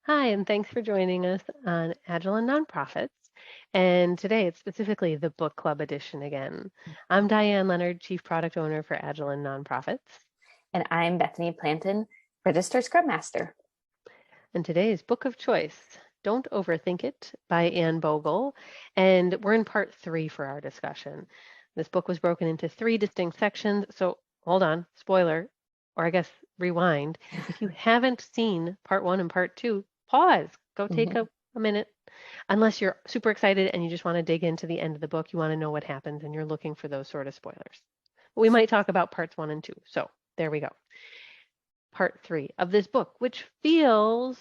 Hi, and thanks for joining us on Agile and Nonprofits. And today it's specifically the book club edition again. I'm Diane Leonard, Chief Product Owner for Agile and Nonprofits. And I'm Bethany Planton, Registered Scrum Master. And today's book of choice, Don't Overthink It by Anne Bogle. And we're in part 3 for our discussion. This book was broken into 3 distinct sections. So hold on, spoiler, or I guess rewind. If you haven't seen part 1 and part 2, pause, go take a minute. Unless you're super excited and you just want to dig into the end of the book, you want to know what happens and you're looking for those sort of spoilers. But we might talk about parts 1 and 2. So there we go. Part 3 of this book, which feels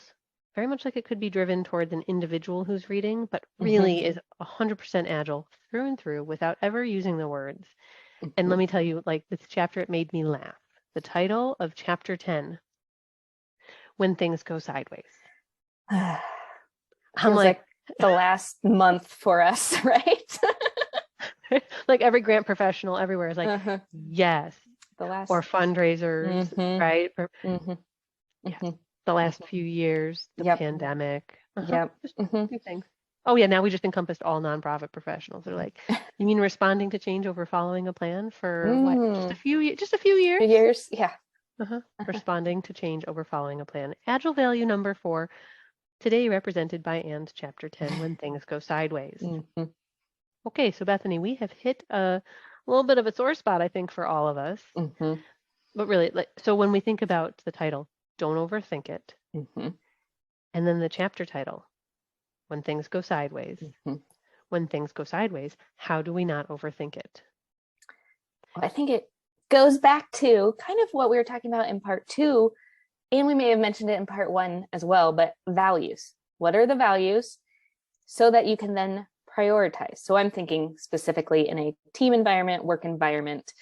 very much like it could be driven towards an individual who's reading, but really is 100% agile through and through without ever using the words. And let me tell you, like this chapter, it made me laugh. The title of chapter 10, When Things Go Sideways. Feels I'm like the last month for us, right? like every grant professional everywhere is like, yes. The last Or fundraisers, right? Yes. The last few years, the pandemic. Just a few things. Oh yeah, now we just encompassed all nonprofit professionals. They're like, you mean responding to change over following a plan for what? Just a few years? Years, yeah. Responding to change over following a plan. Agile value number 4, today represented by Anne's chapter 10, When Things Go Sideways. Okay, so Bethany, we have hit a little bit of a sore spot, I think, for all of us. But really, so when we think about the title, Don't Overthink It, and then the chapter title, When Things Go Sideways. When things go sideways, how do we not overthink it? Well, I think it goes back to kind of what we were talking about in part 2, and we may have mentioned it in part 1 as well, but values. What are the values so that you can then prioritize? So I'm thinking specifically in a team environment, work environment,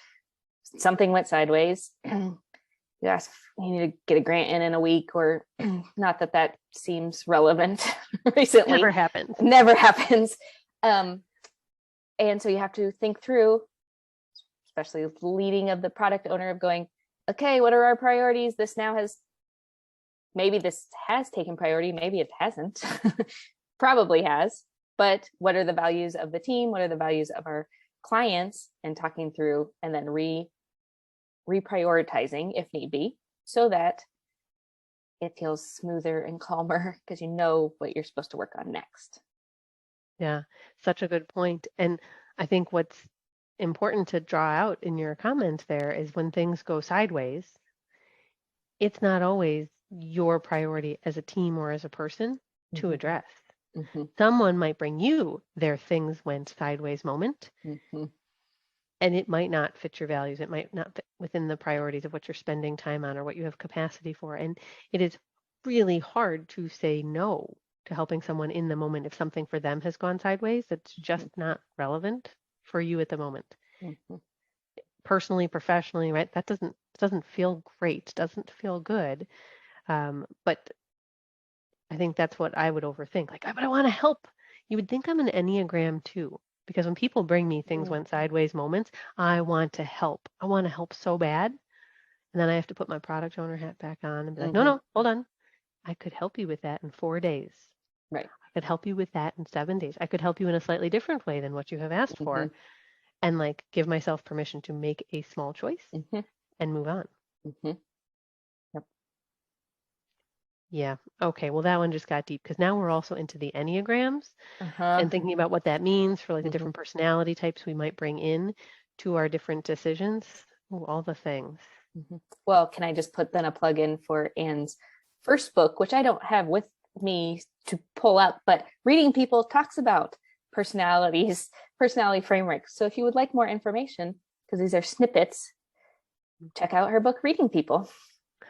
something went sideways. You ask, you need to get a grant in a week, or not that seems relevant recently. Never happens. And so you have to think through, especially the leading of the product owner, of going, okay, what are our priorities? Maybe this has taken priority, maybe it hasn't, probably has, but what are the values of the team? What are the values of our clients? And talking through and then reprioritizing if need be, so that it feels smoother and calmer because you know what you're supposed to work on next. Yeah, such a good point. And I think what's important to draw out in your comment there is when things go sideways, it's not always your priority as a team or as a person to address. Someone might bring you their things went sideways moment, and it might not fit your values. It might not fit within the priorities of what you're spending time on or what you have capacity for. And it is really hard to say no to helping someone in the moment if something for them has gone sideways that's just not relevant for you at the moment. Personally, professionally, right? That doesn't feel great, doesn't feel good. But I think that's what I would overthink. Like, but I want to help. You would think I'm an Enneagram too, because when people bring me things went sideways moments, I want to help. I want to help so bad. And then I have to put my product owner hat back on and be like, no, hold on. I could help you with that in 4 days. Right. I could help you with that in 7 days. I could help you in a slightly different way than what you have asked for. And like give myself permission to make a small choice and move on. Yeah. Okay. Well, that one just got deep because now we're also into the Enneagrams and thinking about what that means for like the different personality types we might bring in to our different decisions. Ooh, all the things. Well, can I just put then a plug in for Anne's first book, which I don't have with me to pull up, but Reading People talks about personality frameworks. So if you would like more information, because these are snippets, check out her book, Reading People.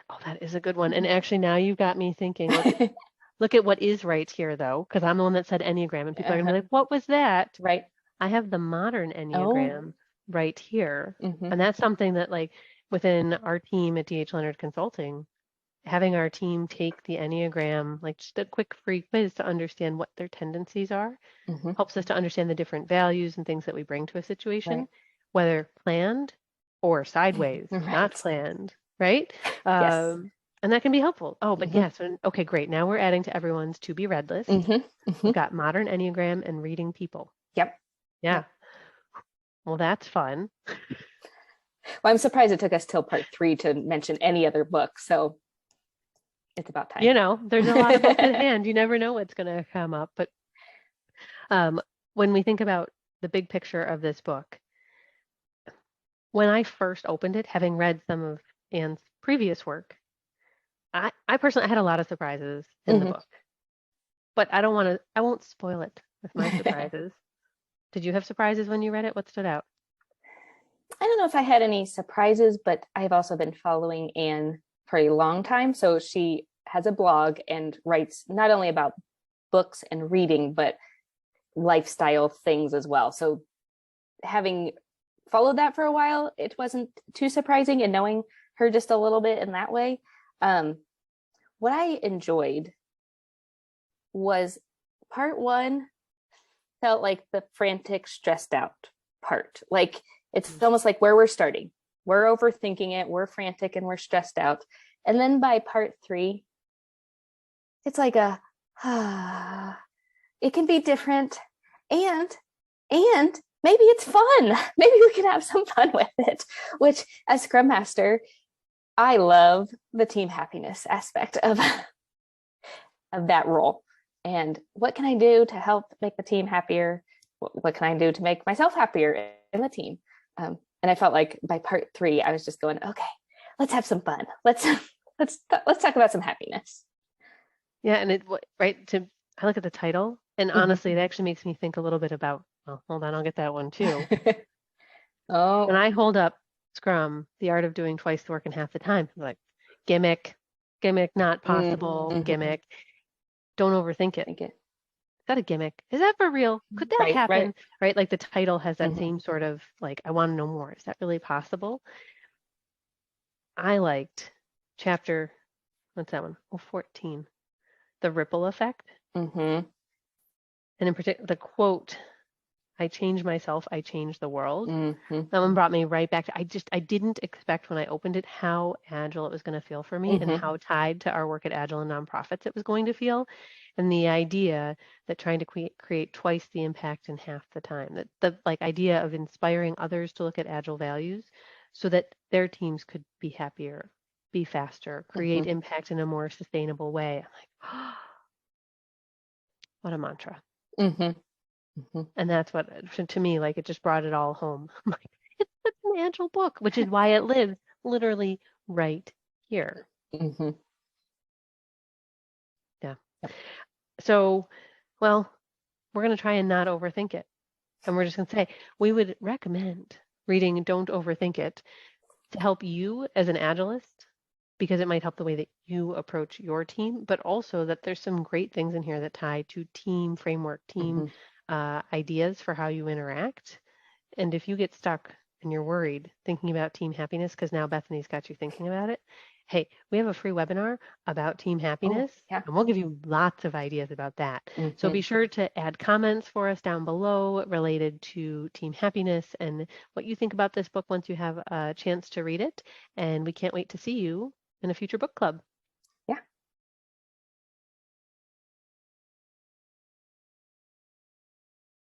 Oh, that is a good one. And actually now you've got me thinking, look at what is right here though, because I'm the one that said Enneagram and people are gonna be like, what was that? Right. I have the modern Enneagram right here. And that's something that like within our team at DH Leonard Consulting, having our team take the Enneagram, like just a quick free quiz to understand what their tendencies are, helps us to understand the different values and things that we bring to a situation, whether planned or sideways, not planned, right? Yes. And that can be helpful. Oh, but Mm-hmm. yes. Okay, great. Now we're adding to everyone's to be read list. Mm-hmm. Mm-hmm. We've got modern Enneagram and reading people. Yep. Yeah. Yep. Well, that's fun. Well, I'm surprised it took us till part 3 to mention any other book. So it's about time. There's a lot of books at hand. You never know what's going to come up. But um, when we think about the big picture of this book, when I first opened it, having read some of Anne's previous work, I personally had a lot of surprises in the Mm-hmm. book. But I won't spoil it with my surprises. Did you have surprises when you read it? What stood out? I don't know if I had any surprises, but I've also been following Anne for a long time. So she has a blog and writes not only about books and reading, but lifestyle things as well. So having followed that for a while, it wasn't too surprising, and knowing her just a little bit in that way. Um, what I enjoyed was part 1 felt like the frantic, stressed out part. Like it's almost like where we're starting. We're overthinking it, we're frantic, and we're stressed out. And then by part 3, it's like it can be different, and maybe it's fun. Maybe we can have some fun with it. Which, as Scrum Master, I love the team happiness aspect of that role. And what can I do to help make the team happier? What can I do to make myself happier in the team? And I felt like by part 3, I was just going, okay, let's have some fun. Let's talk about some happiness. Yeah, and I look at the title, and honestly, it actually makes me think a little bit about, well, hold on, I'll get that one too. When Oh. I hold up Scrum, the art of doing twice the work in half the time, I'm like gimmick, gimmick, not possible, Mm-hmm. gimmick. Don't overthink it. Think it. Is that a gimmick? Is that for real? Could that Right, right. happen? Right? Like the title has that Mm-hmm. same sort of like, I want to know more. Is that really possible? I liked chapter, what's that one? Oh, 14, the ripple effect. Mm-hmm. And in particular, the quote, I change myself, I change the world. Mm-hmm. That one brought me right back to, I didn't expect when I opened it how agile it was going to feel for me and Mm-hmm. how tied to our work at Agile and nonprofits it was going to feel. And the idea that trying to create twice the impact in half the time, that the like idea of inspiring others to look at Agile values so that their teams could be happier, be faster, Mm-hmm. create impact in a more sustainable way. I'm like, oh, what a mantra. Mm-hmm. Mm-hmm. And that's what, to me, like it just brought it all home. I'm like, it's an Agile book, which is why it lives literally right here. Mm-hmm. Yeah. Yep. So, well, we're going to try and not overthink it. And we're just going to say we would recommend reading Don't Overthink It to help you as an Agilist because it might help the way that you approach your team, but also that there's some great things in here that tie to team framework, team Mm-hmm. ideas for how you interact. And if you get stuck and you're worried thinking about team happiness, because now Bethany's got you thinking about it, hey, we have a free webinar about team Oh, happiness, yeah. and we'll give you lots of ideas about that. So Mm-hmm. be sure to add comments for us down below related to team happiness and what you think about this book once you have a chance to read it. And we can't wait to see you in a future book club.